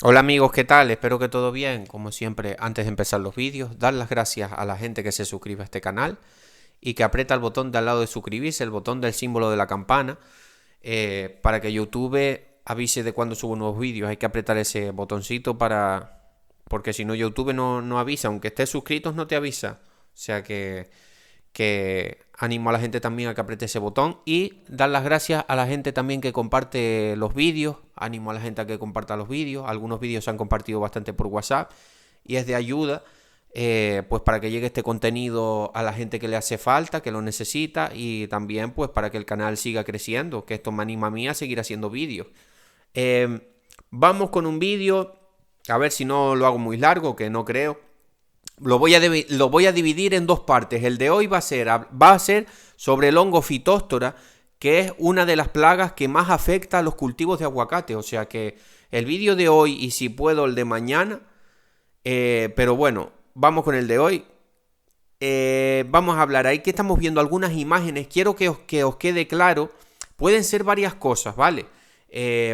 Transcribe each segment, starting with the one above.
Hola amigos, ¿qué tal? Espero que todo bien. Como siempre, antes de empezar los vídeos, dar las gracias a la gente que se suscribe a este canal y que aprieta el botón de al lado de suscribirse, el botón del símbolo de la campana, para que YouTube avise de cuando subo nuevos vídeos. Hay que apretar ese botoncito porque si no YouTube no avisa, aunque estés suscritos no te avisa. O sea que animo a la gente también a que apriete ese botón y dar las gracias a la gente también que comparte los vídeos. Animo a la gente a que comparta los vídeos. Algunos vídeos se han compartido bastante por WhatsApp y es de ayuda, pues para que llegue este contenido a la gente que le hace falta, que lo necesita, y también pues para que el canal siga creciendo, que esto me anima a mí a seguir haciendo vídeos. Vamos con un vídeo, a ver si no lo hago muy largo, que no creo. Lo voy a dividir en dos partes. El de hoy va a ser sobre el hongo Phytophthora, que es una de las plagas que más afecta a los cultivos de aguacate. O sea que el vídeo de hoy y si puedo el de mañana, pero bueno, vamos con el de hoy. Vamos a hablar ahí que estamos viendo algunas imágenes. Quiero que os quede claro. Pueden ser varias cosas, ¿vale?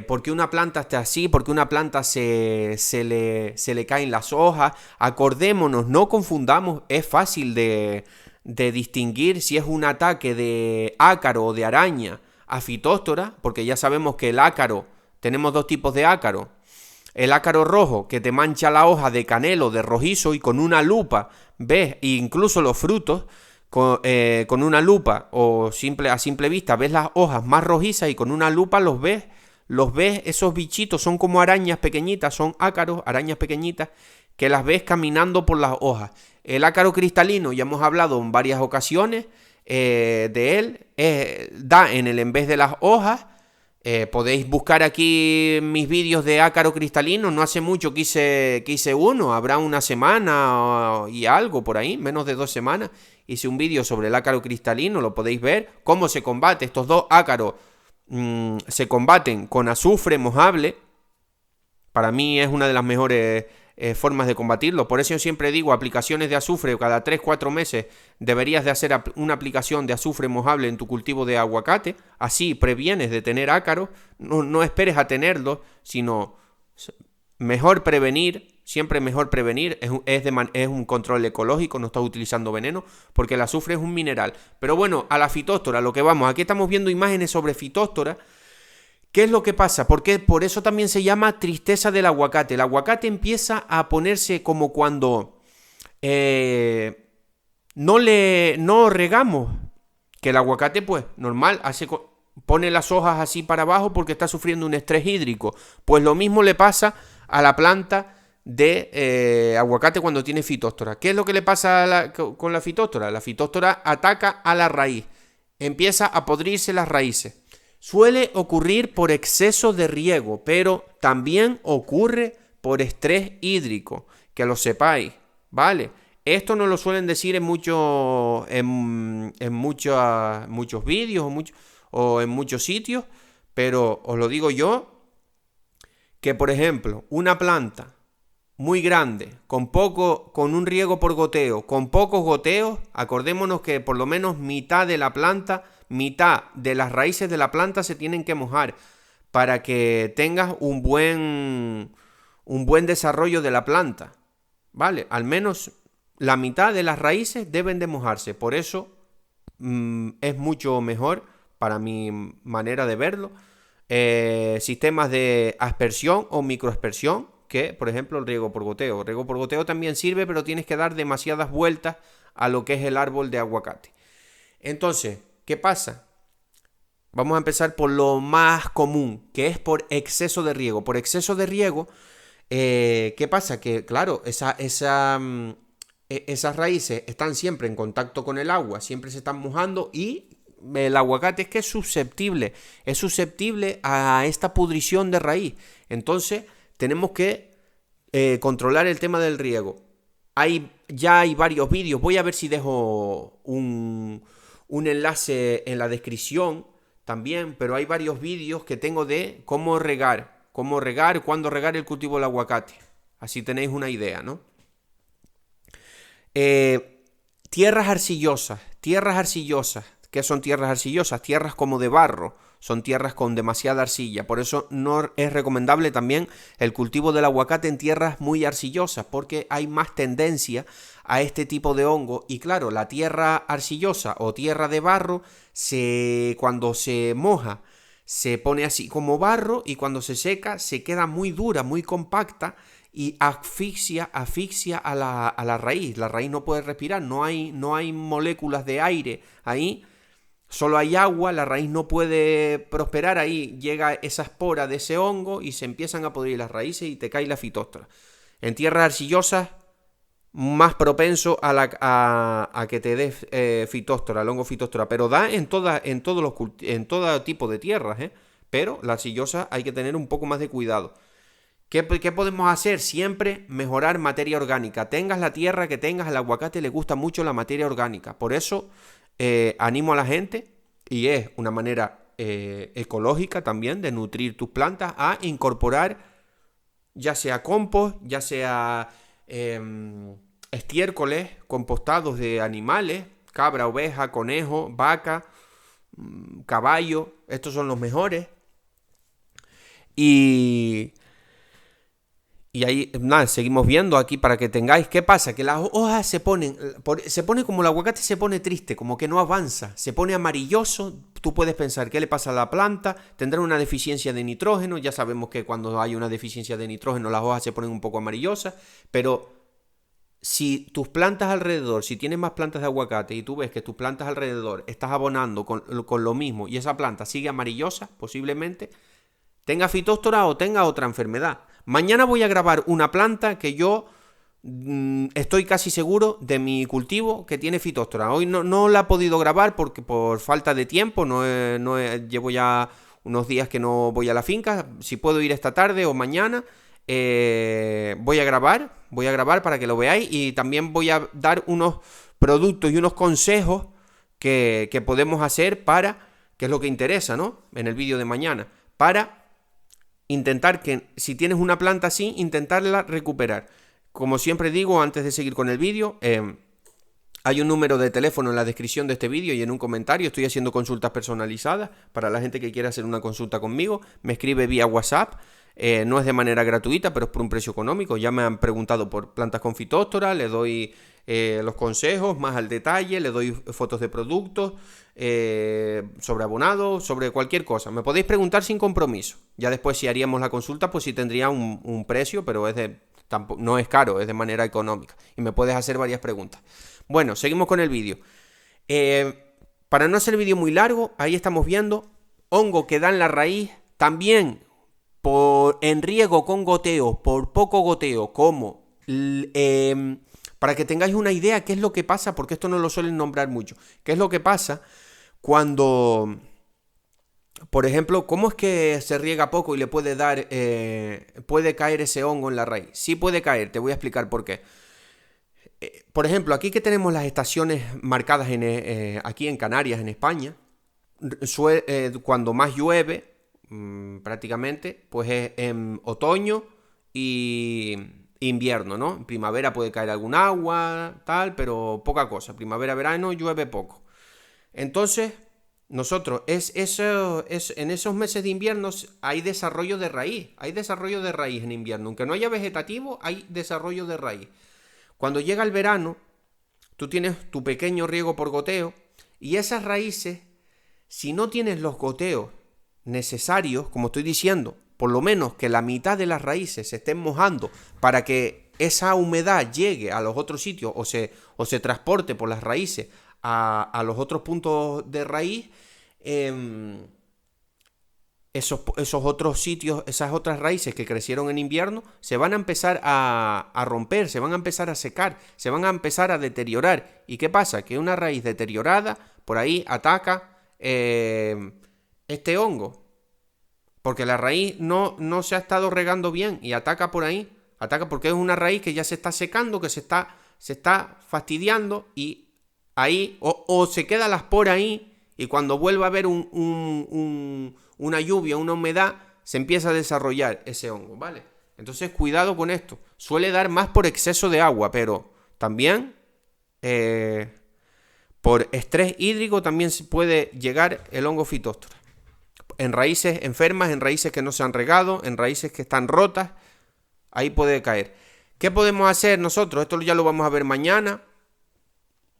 Porque una planta está así, porque una planta se le caen las hojas. Acordémonos, no confundamos, es fácil de distinguir si es un ataque de ácaro o de araña a Phytophthora, porque ya sabemos que el ácaro, tenemos dos tipos de ácaro. El ácaro rojo, que te mancha la hoja de canelo, de rojizo, y con una lupa ves, incluso los frutos, con una lupa o a simple vista ves las hojas más rojizas y con una lupa los ves, esos bichitos son como arañas pequeñitas, son ácaros, arañas pequeñitas, que las ves caminando por las hojas. El ácaro cristalino, ya hemos hablado en varias ocasiones de él, da en vez de las hojas. Podéis buscar aquí mis vídeos de ácaro cristalino. No hace mucho que hice uno, habrá una semana y algo por ahí, menos de 2 semanas. Hice un vídeo sobre el ácaro cristalino, lo podéis ver, cómo se combate. Estos dos ácaros se combaten con azufre mojable. Para mí es una de las mejores formas de combatirlo. Por eso yo siempre digo, aplicaciones de azufre, cada 3-4 meses deberías de hacer una aplicación de azufre mojable en tu cultivo de aguacate. Así previenes de tener ácaros. No esperes a tenerlos, sino mejor prevenir. Siempre mejor prevenir, es un control ecológico, no estás utilizando veneno, porque el azufre es un mineral. Pero bueno, a la Phytophthora, lo que vamos, aquí estamos viendo imágenes sobre Phytophthora. ¿Qué es lo que pasa? Porque por eso también se llama tristeza del aguacate. El aguacate empieza a ponerse como cuando no regamos. Que el aguacate, pues, normal, pone las hojas así para abajo porque está sufriendo un estrés hídrico. Pues lo mismo le pasa a la planta de aguacate cuando tiene Phytophthora. ¿Qué es lo que le pasa con la Phytophthora? La Phytophthora ataca a la raíz. Empieza a podrirse las raíces. Suele ocurrir por exceso de riego, pero también ocurre por estrés hídrico, que lo sepáis, ¿vale? Esto no lo suelen decir muchos vídeos o en muchos sitios, pero os lo digo yo, que por ejemplo, una planta muy grande, con un riego por goteo, con pocos goteos, acordémonos que por lo menos mitad de las raíces de la planta se tienen que mojar para que tengas un buen desarrollo de la planta, ¿vale? Al menos la mitad de las raíces deben de mojarse, por eso es mucho mejor, para mi manera de verlo, sistemas de aspersión o microaspersión, que por ejemplo el riego por goteo. El riego por goteo también sirve, pero tienes que dar demasiadas vueltas a lo que es el árbol de aguacate. Entonces, ¿qué pasa? Vamos a empezar por lo más común, que es por exceso de riego. Por exceso de riego, ¿qué pasa? Que claro, esas raíces están siempre en contacto con el agua, siempre se están mojando y el aguacate es que es susceptible a esta pudrición de raíz. Entonces tenemos que controlar el tema del riego. Ya hay varios vídeos, voy a ver si dejo un enlace en la descripción también, pero hay varios vídeos que tengo de cómo regar, cuándo regar el cultivo del aguacate. Así tenéis una idea, ¿no? Tierras arcillosas. ¿Qué son tierras arcillosas? Tierras como de barro, son tierras con demasiada arcilla. Por eso no es recomendable también el cultivo del aguacate en tierras muy arcillosas, porque hay más tendencia a este tipo de hongo. Y claro, la tierra arcillosa o tierra de barro, cuando se moja, se pone así como barro, y cuando se seca se queda muy dura, muy compacta, y asfixia a la raíz. La raíz no puede respirar, no hay moléculas de aire ahí, solo hay agua, la raíz no puede prosperar ahí, llega esa espora de ese hongo y se empiezan a podrir las raíces y te cae la Phytophthora. En tierras arcillosas, más propenso a que te dé Phytophthora, el hongo Phytophthora, pero da en todo tipo de tierras, pero la arcillosa hay que tener un poco más de cuidado. ¿Qué podemos hacer? Siempre mejorar materia orgánica. Tengas la tierra que tengas, al aguacate le gusta mucho la materia orgánica. Por eso animo a la gente, y es una manera ecológica también de nutrir tus plantas, a incorporar ya sea compost, ya sea estiércoles compostados de animales, cabra, oveja, conejo, vaca, caballo. Estos son los mejores. Y ahí, nada, seguimos viendo aquí para que tengáis. ¿Qué pasa? Que las hojas se pone como el aguacate, se pone triste, como que no avanza, se pone amarilloso. Tú puedes pensar, ¿qué le pasa a la planta? Tendrá una deficiencia de nitrógeno. Ya sabemos que cuando hay una deficiencia de nitrógeno las hojas se ponen un poco amarillosas, pero si tus plantas alrededor, si tienes más plantas de aguacate y tú ves que tus plantas alrededor estás abonando con lo mismo y esa planta sigue amarillosa, posiblemente tenga Phytophthora o tenga otra enfermedad. Mañana voy a grabar una planta que yo estoy casi seguro de mi cultivo que tiene Phytophthora. Hoy no la he podido grabar porque por falta de tiempo, llevo ya unos días que no voy a la finca. Si puedo ir esta tarde o mañana, voy a grabar para que lo veáis, y también voy a dar unos productos y unos consejos que podemos hacer para, que es lo que interesa, ¿no? En el vídeo de mañana, para intentar que, si tienes una planta así, intentarla recuperar. Como siempre digo, antes de seguir con el vídeo, hay un número de teléfono en la descripción de este vídeo y en un comentario. Estoy haciendo consultas personalizadas para la gente que quiera hacer una consulta conmigo. Me escribe vía WhatsApp. No es de manera gratuita, pero es por un precio económico. Ya me han preguntado por plantas con Phytophthora, le doy los consejos más al detalle, le doy fotos de productos, sobre abonado, sobre cualquier cosa. Me podéis preguntar sin compromiso. Ya después, si haríamos la consulta, pues sí tendría un precio, pero no es caro, es de manera económica. Y me puedes hacer varias preguntas. Bueno, seguimos con el vídeo. Para no hacer el vídeo muy largo, ahí estamos viendo hongo que da en la raíz, también en riego con goteo, por poco goteo, como para que tengáis una idea qué es lo que pasa, porque esto no lo suelen nombrar mucho. ¿Qué es lo que pasa cuando, por ejemplo, cómo es que se riega poco y le puede caer ese hongo en la raíz? Sí puede caer, te voy a explicar por qué. Por ejemplo, aquí que tenemos las estaciones marcadas aquí en Canarias, en España, cuando más llueve, prácticamente, pues es en otoño y invierno, ¿no? En primavera puede caer algún agua, tal, pero poca cosa. Primavera, verano, llueve poco. Entonces, nosotros, en esos meses de invierno hay desarrollo de raíz. Hay desarrollo de raíz en invierno. Aunque no haya vegetativo, hay desarrollo de raíz. Cuando llega el verano, tú tienes tu pequeño riego por goteo, y esas raíces, si no tienes los goteos necesarios, como estoy diciendo, por lo menos que la mitad de las raíces se estén mojando para que esa humedad llegue a los otros sitios o se transporte por las raíces a los otros puntos de raíz, esos otros sitios, esas otras raíces que crecieron en invierno, se van a empezar a romper, se van a empezar a secar, se van a empezar a deteriorar. ¿Y qué pasa? Que una raíz deteriorada por ahí ataca este hongo, porque la raíz no se ha estado regando bien y ataca por ahí, ataca porque es una raíz que ya se está secando, que se está fastidiando, y ahí o se queda la espora ahí, y cuando vuelva a haber una lluvia, una humedad, se empieza a desarrollar ese hongo, ¿vale? Entonces cuidado con esto. Suele dar más por exceso de agua, pero también por estrés hídrico también se puede llegar el hongo Phytophthora. en raíces enfermas, en raíces que no se han regado, en raíces que están rotas, ahí puede caer. ¿Qué podemos hacer nosotros? Esto ya lo vamos a ver mañana,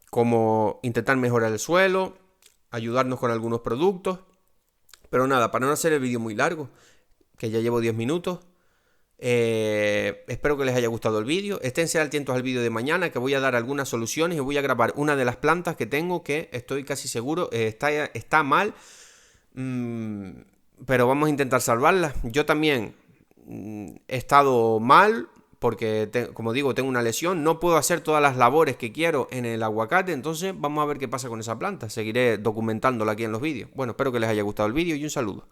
como intentar mejorar el suelo, ayudarnos con algunos productos. Pero nada, para no hacer el vídeo muy largo, que ya llevo 10 minutos, espero que les haya gustado el vídeo. Esténse atentos al vídeo de mañana, que voy a dar algunas soluciones y voy a grabar una de las plantas que tengo, que estoy casi seguro está mal, pero vamos a intentar salvarla. Yo también he estado mal porque, como digo, tengo una lesión. No puedo hacer todas las labores que quiero en el aguacate. Entonces vamos a ver qué pasa con esa planta. Seguiré documentándola aquí en los vídeos. Bueno, espero que les haya gustado el vídeo y un saludo.